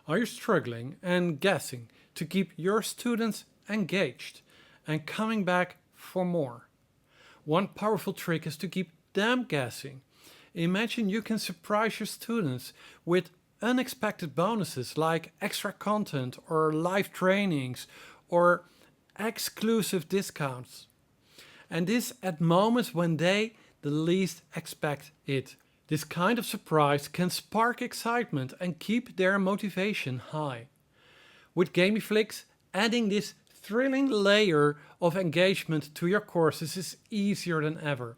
Are you struggling and guessing to keep your students engaged and coming back for more? One powerful trick is to keep them guessing. Imagine you can surprise your students with unexpected bonuses like extra content or live trainings or exclusive discounts. And this at moments when they the least expect it. This kind of surprise can spark excitement and keep their motivation high. With GamiFlix, adding this thrilling layer of engagement to your courses is easier than ever.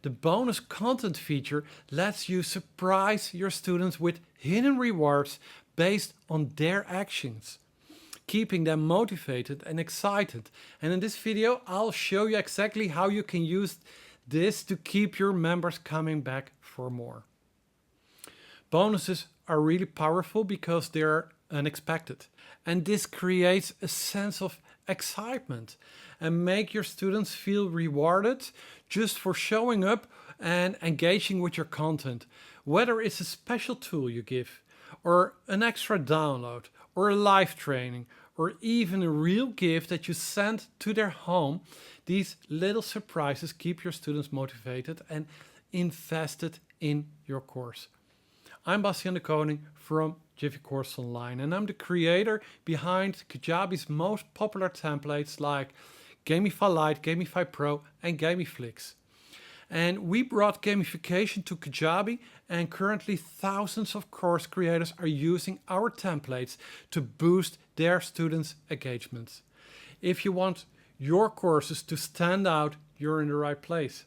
The bonus content feature lets you surprise your students with hidden rewards based on their actions, keeping them motivated and excited. And in this video, I'll show you exactly how you can use this to keep your members coming back for more. Bonuses are really powerful because they're unexpected. And this creates a sense of excitement and make your students feel rewarded just for showing up and engaging with your content. Whether it's a special tool you give, or an extra download, or a live training, or even a real gift that you send to their home, these little surprises keep your students motivated and invested in your course. I'm Bastiaan de Koning from Jiffy Course Online, and I'm the creator behind Kajabi's most popular templates like Gamify Lite, Gamify Pro and GamiFlix. And we brought gamification to Kajabi, and currently thousands of course creators are using our templates to boost their students' engagements. If you want your courses to stand out, you're in the right place.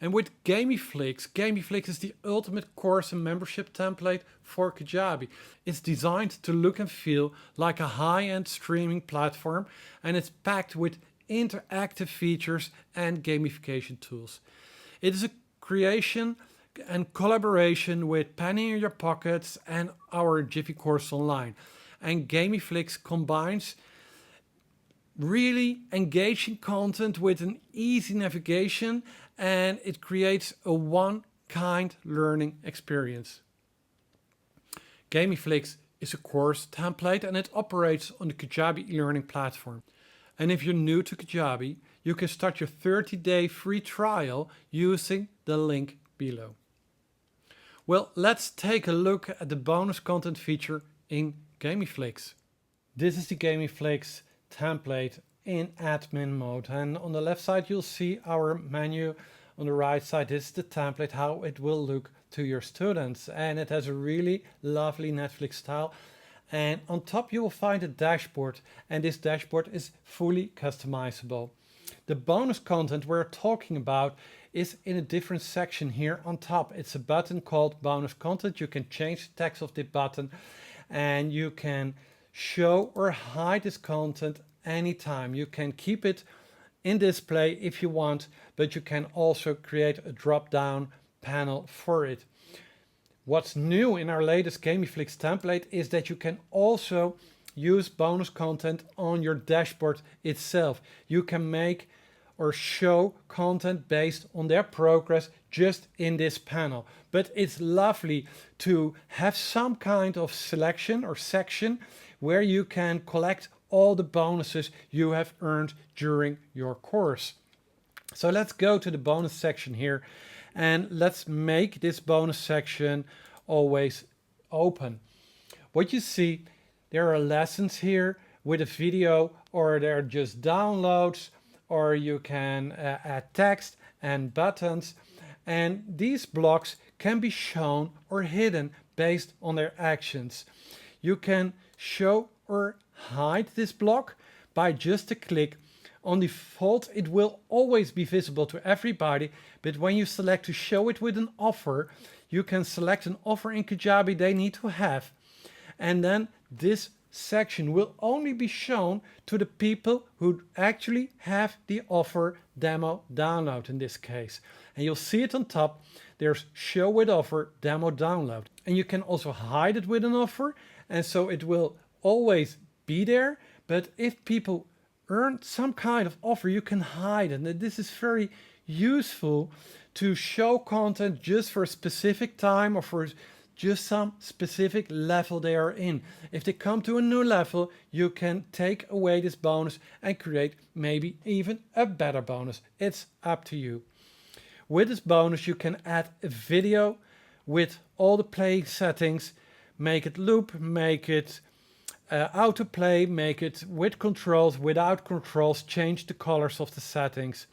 And with GamiFlix, GamiFlix is the ultimate course and membership template for Kajabi. It's designed to look and feel like a high-end streaming platform, and it's packed with interactive features and gamification tools. It is a creation and collaboration with Penny in Your Pockets and our Jiffy Course Online. And GamiFlix combines really engaging content with an easy navigation, and it creates a one-kind learning experience. GamiFlix is a course template and it operates on the Kajabi e-learning platform. And if you're new to Kajabi, you can start your 30-day free trial using the link below. Well, let's take a look at the bonus content feature in GamiFlix. This is the GamiFlix template in admin mode, and on the left side you'll see our menu. On the right side, this is the template, how it will look to your students, and it has a really lovely Netflix style. And on top you will find a dashboard, and this dashboard is fully customizable. The bonus content we're talking about is in a different section here on top. It's a button called bonus content. You can change the text of the button and you can show or hide this content anytime. You can keep it in display if you want, but you can also create a drop-down panel for it. What's new in our latest GamiFlix template is that you can also use bonus content on your dashboard itself. You can make or show content based on their progress just in this panel. But it's lovely to have some kind of selection or section where you can collect all the bonuses you have earned during your course. So let's go to the bonus section here, and let's make this bonus section always open. What you see, there are lessons here with a video, or there are just downloads, or you can add text and buttons, and these blocks can be shown or hidden based on their actions. You can show or hide this block by just a click. On default, it will always be visible to everybody, but when you select to show it with an offer, you can select an offer in Kajabi they need to have, and then this section will only be shown to the people who actually have the offer demo download in this case. And you'll see it on top. There's show with offer demo download, and you can also hide it with an offer, and so it will always be there. But if people earn some kind of offer, you can hide it. And this is very useful to show content just for a specific time or for just some specific level they are in. If they come to a new level, you can take away this bonus and create maybe even a better bonus. It's up to you. With this bonus, you can add a video with all the play settings, make it loop, make it autoplay, make it with controls, without controls, change the colors of the settings.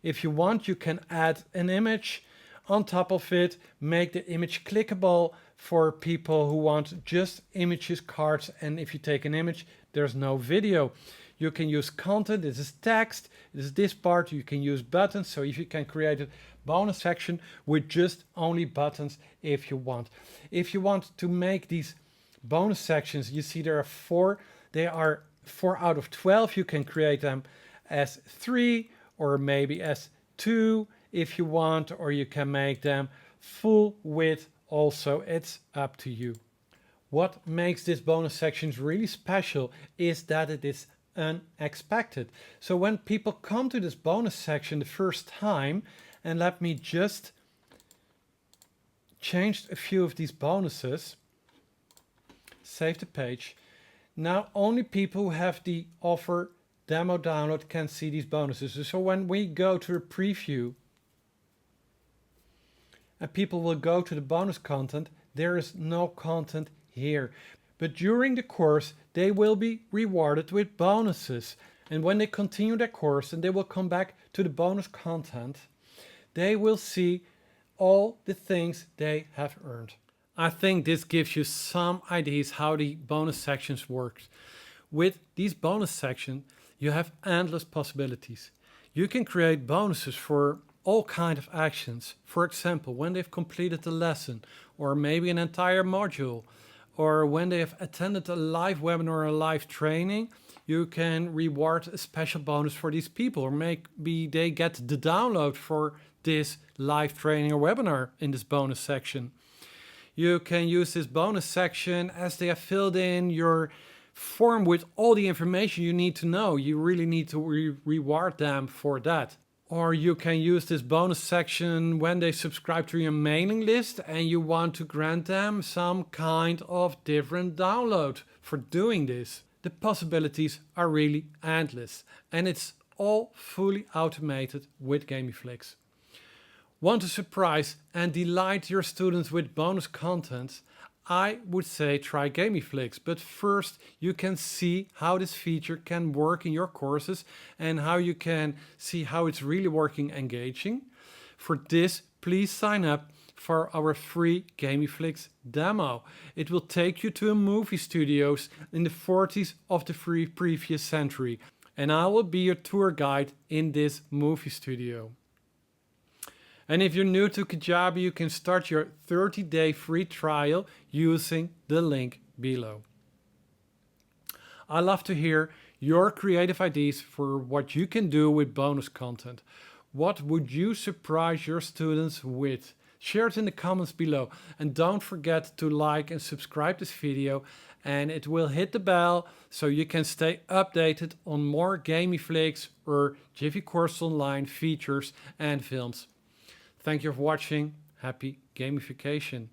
If you want, you can add an image on top of it, make the image clickable for people who want just images, cards, and if you take an image, there's no video. You can use content, this is text, this is this part, you can use buttons, so if you can create a bonus section with just only buttons if you want. If you want to make these bonus sections, you see there are 4, they are 4 out of 12, you can create them as 3 or maybe as 2 if you want, or you can make them full width also, it's up to you. What makes this bonus sections really special is that it is unexpected. So when people come to this bonus section the first time, and let me just change a few of these bonuses, save the page. Now only people who have the offer demo download can see these bonuses. So when we go to a preview and people will go to the bonus content, there is no content here. But during the course, they will be rewarded with bonuses. And when they continue their course and they will come back to the bonus content, they will see all the things they have earned. I think this gives you some ideas how the bonus sections work. With these bonus sections, you have endless possibilities. You can create bonuses for all kinds of actions. For example, when they've completed a lesson, or maybe an entire module, or when they have attended a live webinar or a live training, you can reward a special bonus for these people, or maybe they get the download for this live training or webinar in this bonus section. You can use this bonus section as they have filled in your form with all the information you need to know. You really need to reward them for that. Or you can use this bonus section when they subscribe to your mailing list and you want to grant them some kind of different download for doing this. The possibilities are really endless, and it's all fully automated with GamiFlix. Want to surprise and delight your students with bonus content? I would say try GamiFlix, but first you can see how this feature can work in your courses and how you can see how it's really working engaging. For this, please sign up for our free GamiFlix demo. It will take you to a movie studios in the 40s of the previous century, and I will be your tour guide in this movie studio. And if you're new to Kajabi, you can start your 30-day free trial using the link below. I love to hear your creative ideas for what you can do with bonus content. What would you surprise your students with? Share it in the comments below, and don't forget to like and subscribe this video, and it will hit the bell so you can stay updated on more GamiFlix or Jiffy Course Online features and films. Thank you for watching. Happy gamification.